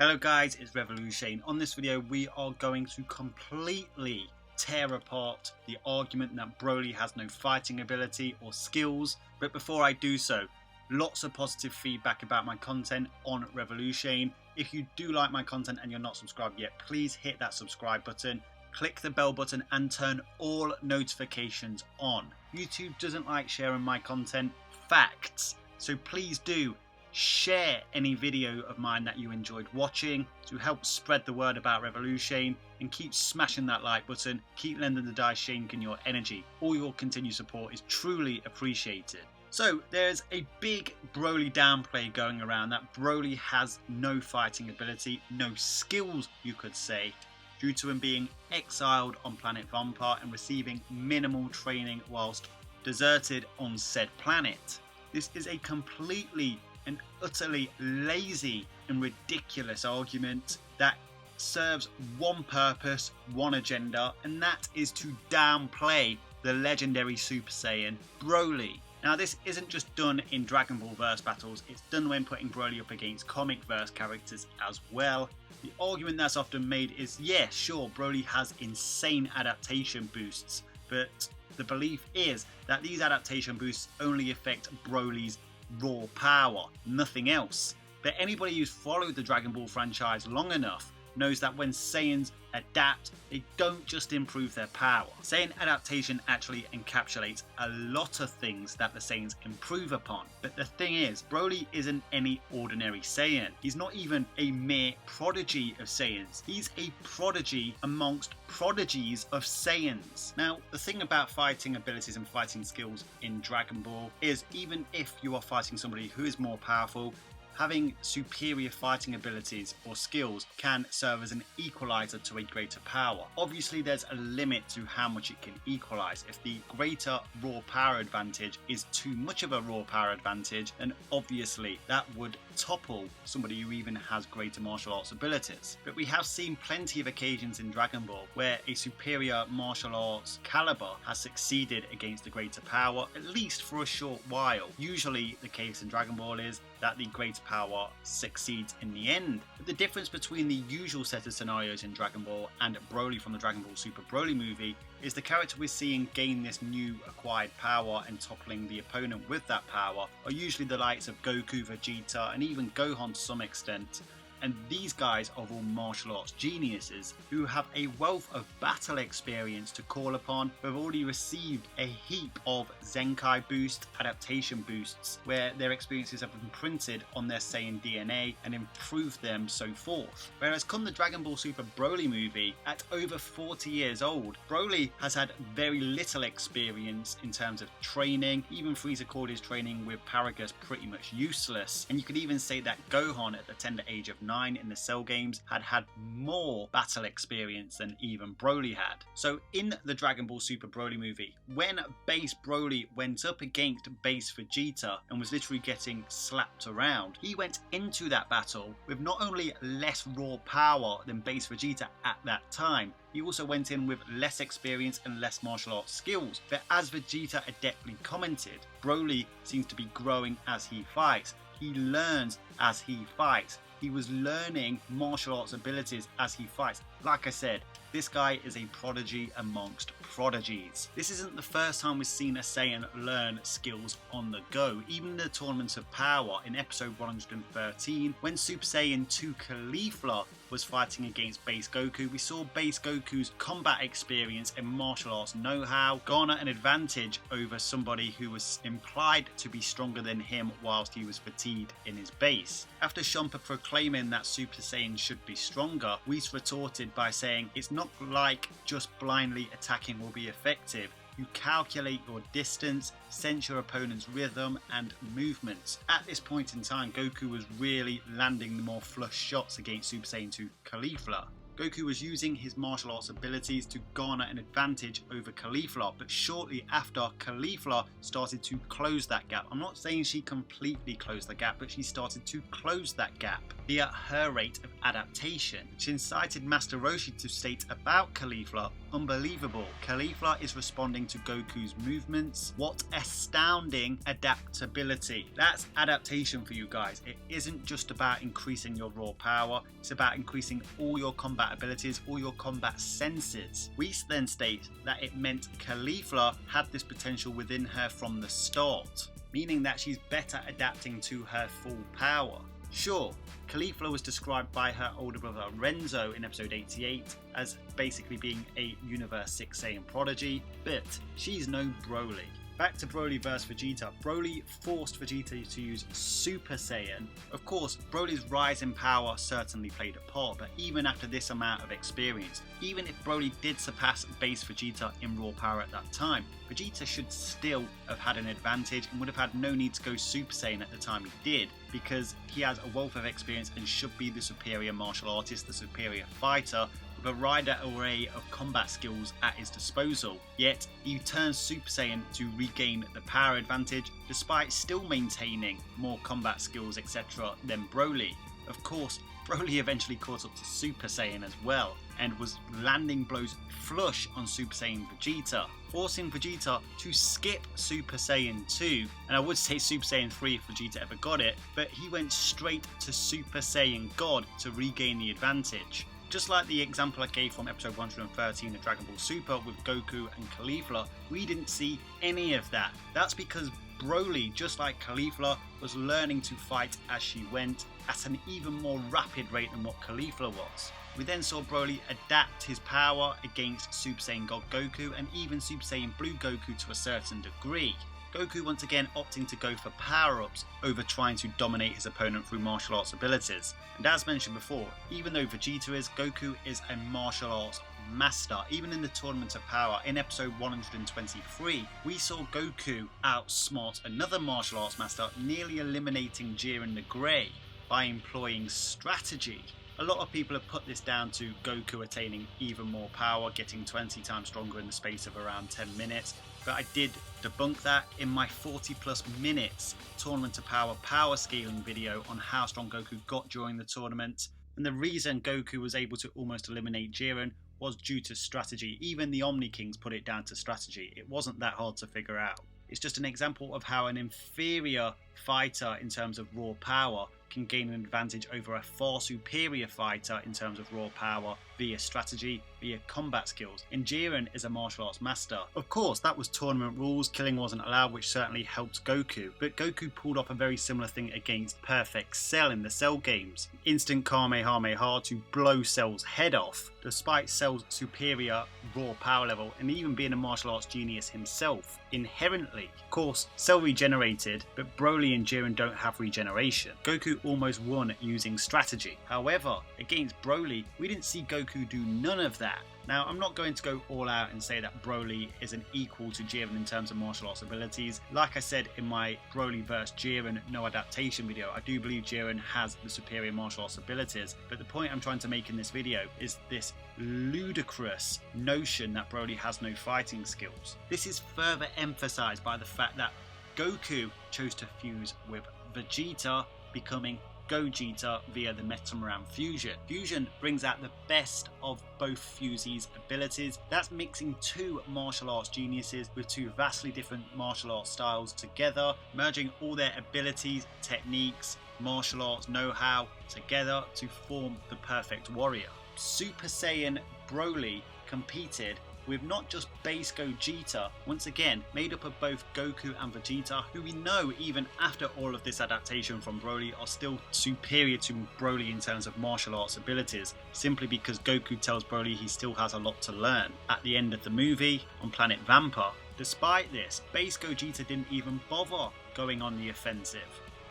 Hello guys, it's Revolution. On this video we are going to completely tear apart the argument that Broly has no fighting ability or skills. But before I do so, lots of positive feedback about my content on Revolution. If you do like my content and you're not subscribed yet, please hit that subscribe button, click the bell button and turn all notifications on. YouTube doesn't like sharing my content, facts. So please do share any video of mine that you enjoyed watching to help spread the word about Revolution, and keep smashing that like button, keep lending the Dai Shinken your energy. All your continued support is truly appreciated. So there's a big Broly downplay going around that Broly has no fighting ability, no skills you could say, due to him being exiled on planet Vampire and receiving minimal training whilst deserted on said planet. This is a completely and utterly lazy and ridiculous argument that serves one purpose, one agenda, and that is to downplay the legendary Super Saiyan Broly. Now this isn't just done in Dragon Ball verse battles, it's done when putting Broly up against comic verse characters as well. The argument that's often made is, yeah, sure, Broly has insane adaptation boosts, but the belief is that these adaptation boosts only affect Broly's raw power, nothing else. But anybody who's followed the Dragon Ball franchise long enough knows that when Saiyans adapt, they don't just improve their power. Saiyan adaptation actually encapsulates a lot of things that the Saiyans improve upon. But the thing is, Broly isn't any ordinary Saiyan. He's not even a mere prodigy of Saiyans. He's a prodigy amongst prodigies of Saiyans. Now, the thing about fighting abilities and fighting skills in Dragon Ball is, even if you are fighting somebody who is more powerful, having superior fighting abilities or skills can serve as an equalizer to a greater power. Obviously there's a limit to how much it can equalize. If the greater raw power advantage is too much of a raw power advantage, then obviously that would topple somebody who even has greater martial arts abilities. But we have seen plenty of occasions in Dragon Ball where a superior martial arts caliber has succeeded against the greater power, at least for a short while. Usually the case in Dragon Ball is that the greater power succeeds in the end. But the difference between the usual set of scenarios in Dragon Ball and Broly from the Dragon Ball Super Broly movie is the character we're seeing gain this new acquired power and toppling the opponent with that power are usually the likes of Goku, Vegeta and even Gohan to some extent. And these guys are all martial arts geniuses who have a wealth of battle experience to call upon, who have already received a heap of Zenkai boost, adaptation boosts, where their experiences have imprinted on their Saiyan DNA and improved them so forth. Whereas come the Dragon Ball Super Broly movie, at over 40 years old, Broly has had very little experience in terms of training. Even Frieza called his training with Paragus pretty much useless. And you could even say that Gohan at the tender age of 9 in the Cell games had more battle experience than even Broly had. So in the Dragon Ball Super Broly movie, when base Broly went up against base Vegeta and was literally getting slapped around, he went into that battle with not only less raw power than base Vegeta at that time, he also went in with less experience and less martial arts skills. But as Vegeta adeptly commented, Broly seems to be growing as he fights. He learns as he fights. He was learning martial arts abilities as he fights. Like I said, this guy is a prodigy amongst prodigies. This isn't the first time we've seen a Saiyan learn skills on the go. Even in the Tournaments of Power in episode 113, when Super Saiyan 2 Caulifla was fighting against base Goku, we saw base Goku's combat experience and martial arts know-how garner an advantage over somebody who was implied to be stronger than him whilst he was fatigued in his base. After Champa proclaiming that Super Saiyan should be stronger, Whis retorted by saying, "It's not like just blindly attacking will be effective. You calculate your distance, sense your opponent's rhythm and movements." At this point in time, Goku was really landing the more flush shots against Super Saiyan 2 Caulifla. Goku was using his martial arts abilities to garner an advantage over Caulifla, but shortly after, Caulifla started to close that gap. I'm not saying she completely closed the gap, but she started to close that gap via her rate of adaptation. She incited Master Roshi to state about Caulifla, unbelievable. Caulifla is responding to Goku's movements. What astounding adaptability. That's adaptation for you guys. It isn't just about increasing your raw power, it's about increasing all your combat abilities, all your combat senses. Whis then states that it meant Caulifla had this potential within her from the start, meaning that she's better adapting to her full power. Sure, Caulifla was described by her older brother Renzo in episode 88 as basically being a Universe 6 Saiyan prodigy, but she's no Broly. Back to Broly vs Vegeta. Broly forced Vegeta to use Super Saiyan. Of course, Broly's rise in power certainly played a part, but even after this amount of experience, even if Broly did surpass base Vegeta in raw power at that time, Vegeta should still have had an advantage and would have had no need to go Super Saiyan at the time he did, because he has a wealth of experience and should be the superior martial artist, the superior fighter, with a wider array of combat skills at his disposal. Yet he turns Super Saiyan to regain the power advantage despite still maintaining more combat skills etc. than Broly. Of course, Broly eventually caught up to Super Saiyan as well and was landing blows flush on Super Saiyan Vegeta, forcing Vegeta to skip Super Saiyan 2, and I would say Super Saiyan 3 if Vegeta ever got it, but he went straight to Super Saiyan God to regain the advantage. Just like the example I gave from episode 113 of Dragon Ball Super with Goku and Caulifla, we didn't see any of that. That's because Broly, just like Caulifla, was learning to fight as she went at an even more rapid rate than what Caulifla was. We then saw Broly adapt his power against Super Saiyan God Goku and even Super Saiyan Blue Goku to a certain degree. Goku once again opting to go for power-ups over trying to dominate his opponent through martial arts abilities. And as mentioned before, even though Vegeta is, Goku is a martial arts master. Even in the Tournament of Power in episode 123, we saw Goku outsmart another martial arts master, nearly eliminating Jiren the Grey by employing strategy. A lot of people have put this down to Goku attaining even more power, getting 20 times stronger in the space of around 10 minutes. But I did debunk that in my 40 plus minutes Tournament of power scaling video on how strong Goku got during the tournament. And the reason Goku was able to almost eliminate Jiren was due to strategy. Even the Omni Kings put it down to strategy. It wasn't that hard to figure out. It's just an example of how an inferior fighter in terms of raw power can gain an advantage over a far superior fighter in terms of raw power via strategy, via combat skills. And Jiren is a martial arts master. Of course, that was tournament rules, killing wasn't allowed, which certainly helped Goku, but Goku pulled off a very similar thing against Perfect Cell in the Cell games. Instant Kamehameha to blow Cell's head off, despite Cell's superior raw power level and even being a martial arts genius himself inherently. Of course, Cell regenerated, but Broly and Jiren don't have regeneration. Goku almost won using strategy. However, against Broly, we didn't see Goku do none of that. Now, I'm not going to go all out and say that Broly is an equal to Jiren in terms of martial arts abilities. Like I said in my Broly vs Jiren no adaptation video, I do believe Jiren has the superior martial arts abilities, but the point I'm trying to make in this video is this ludicrous notion that Broly has no fighting skills. This is further emphasized by the fact that Goku chose to fuse with Vegeta, becoming Gogeta via the Metamoran fusion. Fusion brings out the best of both Fusey's abilities. That's mixing two martial arts geniuses with two vastly different martial arts styles together, merging all their abilities, techniques, martial arts know-how together to form the perfect warrior. Super Saiyan Broly competed with not just base Gogeta, once again made up of both Goku and Vegeta, who we know even after all of this adaptation from Broly are still superior to Broly in terms of martial arts abilities, simply because Goku tells Broly he still has a lot to learn. At the end of the movie, on planet Vampa, despite this, base Gogeta didn't even bother going on the offensive.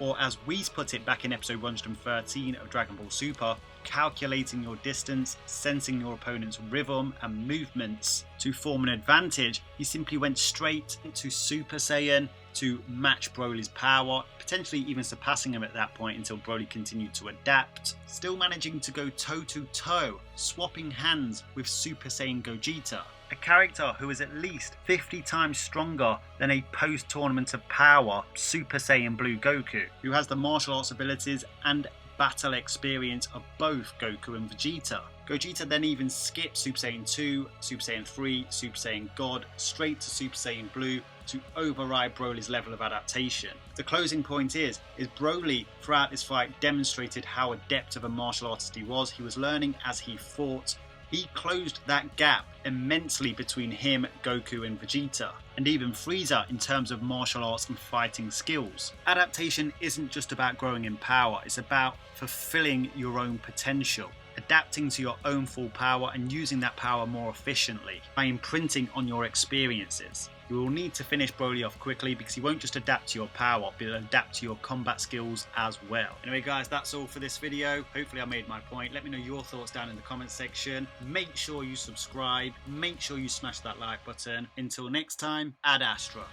Or as Whis put it back in episode 113 of Dragon Ball Super, calculating your distance, sensing your opponent's rhythm and movements to form an advantage, he simply went straight to Super Saiyan to match Broly's power, potentially even surpassing him at that point until Broly continued to adapt, still managing to go toe to toe, swapping hands with Super Saiyan Gogeta, a character who is at least 50 times stronger than a post-Tournament of Power Super Saiyan Blue Goku, who has the martial arts abilities and battle experience of both Goku and Vegeta. Gogeta then even skips Super Saiyan 2, Super Saiyan 3, Super Saiyan God straight to Super Saiyan Blue to override Broly's level of adaptation. The closing point is Broly throughout this fight demonstrated how adept of a martial artist he was. He was learning as he fought. He closed that gap immensely between him, Goku and Vegeta, and even Frieza in terms of martial arts and fighting skills. Adaptation isn't just about growing in power, it's about fulfilling your own potential, adapting to your own full power and using that power more efficiently by imprinting on your experiences. You will need to finish Broly off quickly because he won't just adapt to your power, but he'll adapt to your combat skills as well. Anyway guys, that's all for this video. Hopefully I made my point. Let me know your thoughts down in the comment section. Make sure you subscribe. Make sure you smash that like button. Until next time, Ad Astra.